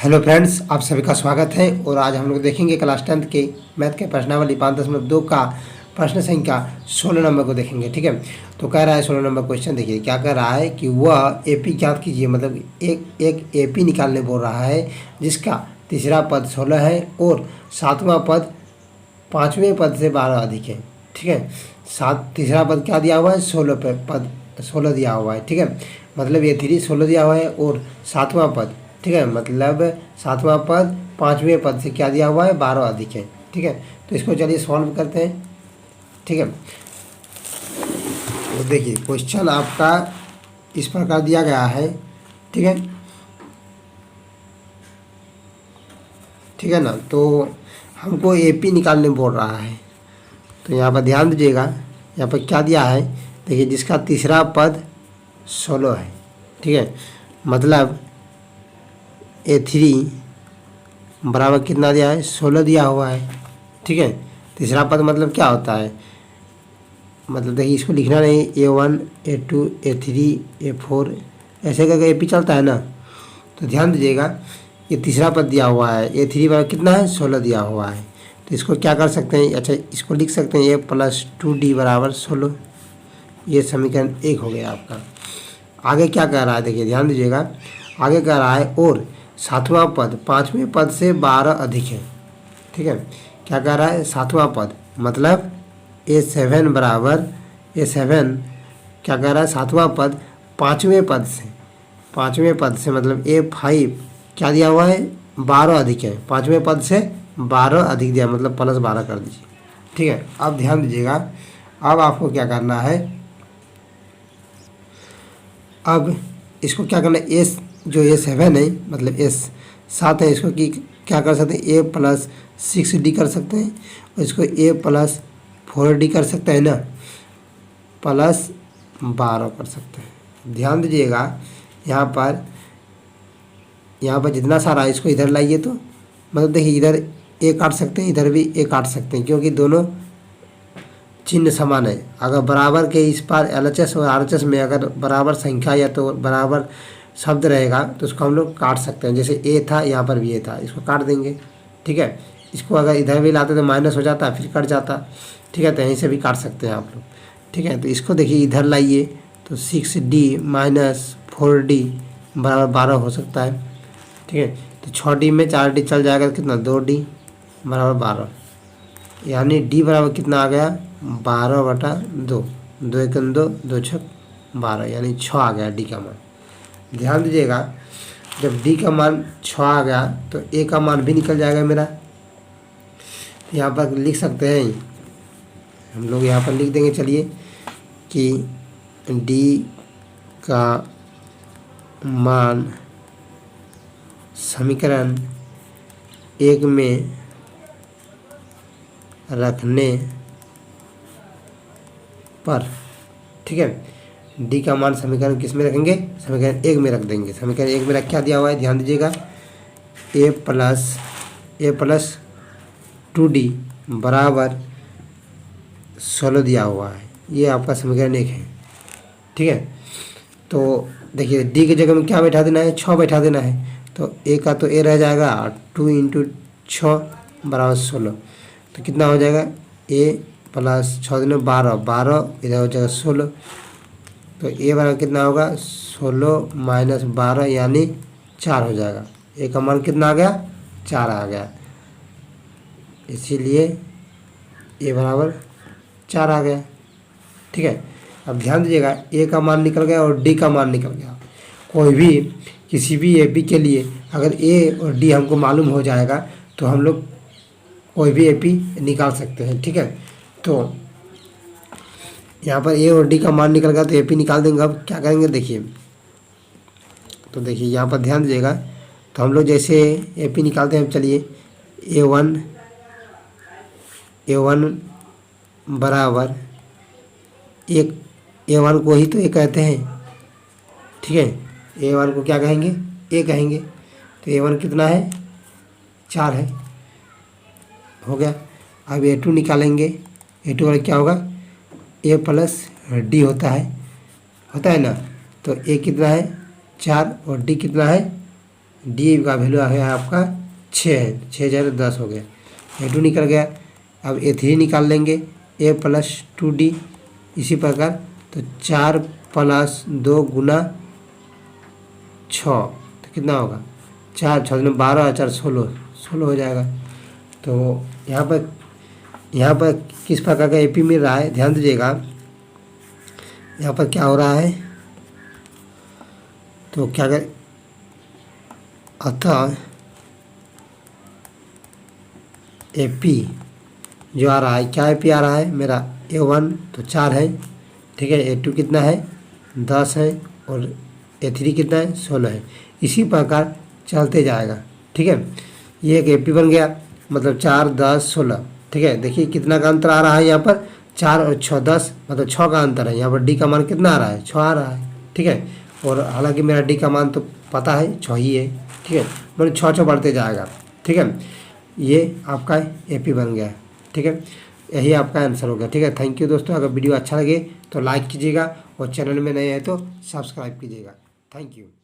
Hello friends, आप सभी का स्वागत है। और आज हम लोग देखेंगे क्लास 10th के मैथ के प्रश्नावली 5.2 का प्रश्न संख्या 16 नंबर को देखेंगे। ठीक है, तो कह रहा है 16 नंबर क्वेश्चन। देखिए क्या कह रहा है कि वह एपी ज्ञात कीजिए, मतलब एक एपी निकालने बोल रहा है जिसका तीसरा पद 16 है और सातवां पद पाँचवें पद से 12 अधिक है। ठीक है, तीसरा पद क्या दिया हुआ है, 16 पे पद 16 दिया हुआ है। ठीक है, मतलब ये 16 दिया हुआ है और सातवां पद, ठीक है, मतलब सातवां पद पाँचवें पद से क्या दिया हुआ है, 12 अधिक है। ठीक है, तो इसको चलिए सॉल्व करते हैं। ठीक है, तो देखिए क्वेश्चन आपका इस प्रकार दिया गया है। ठीक है, ठीक है ना, तो हमको एपी निकालने बोल रहा है। तो यहाँ पर ध्यान दीजिएगा, यहाँ पर क्या दिया है, देखिए जिसका तीसरा पद 16 है। ठीक है, मतलब A3 बराबर कितना दिया है, 16 दिया हुआ है। ठीक है, तीसरा पद मतलब क्या होता है, मतलब देखिए इसको लिखना नहीं, A1 A2 A3 A4 ऐसे करके एपी चलता है ना। तो ध्यान दीजिएगा, ये तीसरा पद दिया हुआ है, A3 बराबर कितना है, 16 दिया हुआ है। तो इसको क्या कर सकते हैं, अच्छा इसको लिख सकते हैं A+2D बराबर 16। ये समीकरण 1 हो गया आपका। आगे क्या कह रहा है, देखिए ध्यान दीजिएगा, आगे कह रहा है और सातवां पद पाँचवें पद से 12 अधिक है। ठीक है, क्या कह रहा है, सातवां पद मतलब A7 बराबर A7 क्या कह रहा है, सातवां पद पाँचवें पद से मतलब A5 क्या दिया हुआ है, 12 अधिक है। पाँचवें पद से 12 अधिक दिया, मतलब +12 कर दीजिए। ठीक है, अब ध्यान दीजिएगा, अब आपको क्या करना है, अब इसको क्या करना है, एस जो A7 है मतलब S7 है, इसको क्या कर सकते हैं, A+6D कर सकते हैं और इसको A+4D कर सकते हैं ना, +12 कर सकते हैं। ध्यान दीजिएगा, यहाँ पर जितना सारा है इसको इधर लाइए, तो मतलब देखिए इधर A काट सकते हैं, इधर भी A काट सकते हैं, क्योंकि दोनों चिन्ह समान है। अगर बराबर के इस पार LHS और RHS में अगर बराबर संख्या या तो बराबर शब्द रहेगा तो उसको हम लोग काट सकते हैं। जैसे A था, यहाँ पर भी A था, इसको काट देंगे। ठीक है, इसको अगर इधर भी लाते तो माइनस हो जाता, फिर कट जाता। ठीक है, तो यहीं से भी काट सकते हैं आप लोग। ठीक है, तो इसको देखिए इधर लाइए तो 6D - 4D बराबर 12 हो सकता है। ठीक है, तो 6D में 4D चल जाएगा तो कितना, 2D बराबर 12, यानी D बराबर कितना आ गया, 12/2। 2 × 2 2 × 12, यानी 6 आ गया D का मान। ध्यान दीजिएगा, जब D का मान 6 आ गया तो A का मान भी निकल जाएगा मेरा। यहाँ पर लिख सकते हैं, हम लोग यहाँ पर लिख देंगे, चलिए कि D का मान समीकरण 1 में रखने पर, ठीक है, D का मान समीकरण किस में रखेंगे, समीकरण 1 में रख देंगे। समीकरण 1 में रख क्या दिया हुआ है, ध्यान दीजिएगा, A+2D बराबर 16 दिया हुआ है। ये आपका समीकरण 1 है। ठीक है, तो देखिए D की जगह में क्या बैठा देना है, 6 बैठा देना है, तो A का तो A रह जाएगा, 2 × 6 बराबर 16। तो कितना हो जाएगा, A+6 × 12, 12 इधर हो जाएगा 16। तो A बराबर कितना होगा, 16 - 12 यानी 4 हो जाएगा। A का मान कितना आ गया, 4 आ गया, इसीलिए A बराबर 4 आ गया। ठीक है, अब ध्यान दीजिएगा, A का मान निकल गया और D का मान निकल गया। कोई भी किसी भी एपी के लिए अगर A और D हमको मालूम हो जाएगा तो हम लोग कोई भी एपी निकाल सकते हैं। ठीक है, तो यहाँ पर A और D का मान निकल गया तो एपी निकाल देंगे। अब क्या करेंगे, देखिए, तो देखिए यहाँ पर ध्यान दीजिएगा, तो हम लोग जैसे एपी निकालते हैं, चलिए A1 बराबर एक, A1 को ही तो A कहते हैं। ठीक है, A1 को क्या कहेंगे, A कहेंगे। तो A1 कितना है, 4 है, हो गया। अब A2 निकालेंगे, A2 वाला क्या होगा, A+D होता है ना। तो A कितना है, 4 और D कितना है, डी का वैल्यू है आपका 6 है, 6 ज़र 10 हो गया, A2 निकल गया। अब A3 निकाल लेंगे, A + 2D इसी प्रकार, तो 4 + 2 × 6 तो कितना होगा, 4 6 12 और 4 16 हो जाएगा। तो यहाँ पर किस प्रकार का AP मिल रहा है, ध्यान दीजिएगा। यहाँ पर क्या हो रहा है, तो क्या कर, अतः AP जो आ रहा है, क्या AP आ रहा है मेरा, A1 तो 4 है, ठीक है, A2 कितना है 10 है, और A3 कितना है 16 है। इसी प्रकार चलते जाएगा, ठीक है। ये एक AP बन गया, मतलब 4 10 16, ठीक है। देखिए कितना का अंतर आ रहा है, यहाँ पर 4 और 6 10, मतलब 6 का अंतर है। यहाँ पर D का मान कितना आ रहा है, 6 आ रहा है, ठीक है। और हालांकि मेरा D का मान तो पता है 6 ही है, ठीक है, मतलब 6 बढ़ते जाएगा, ठीक है। ये आपका AP बन गया, ठीक है। यही आपका आंसर हो गया, ठीक है। थैंक यू दोस्तों। अगर वीडियो अच्छा लगे तो लाइक कीजिएगा, और चैनल में नए हैं तो सब्सक्राइब कीजिएगा। Thank you.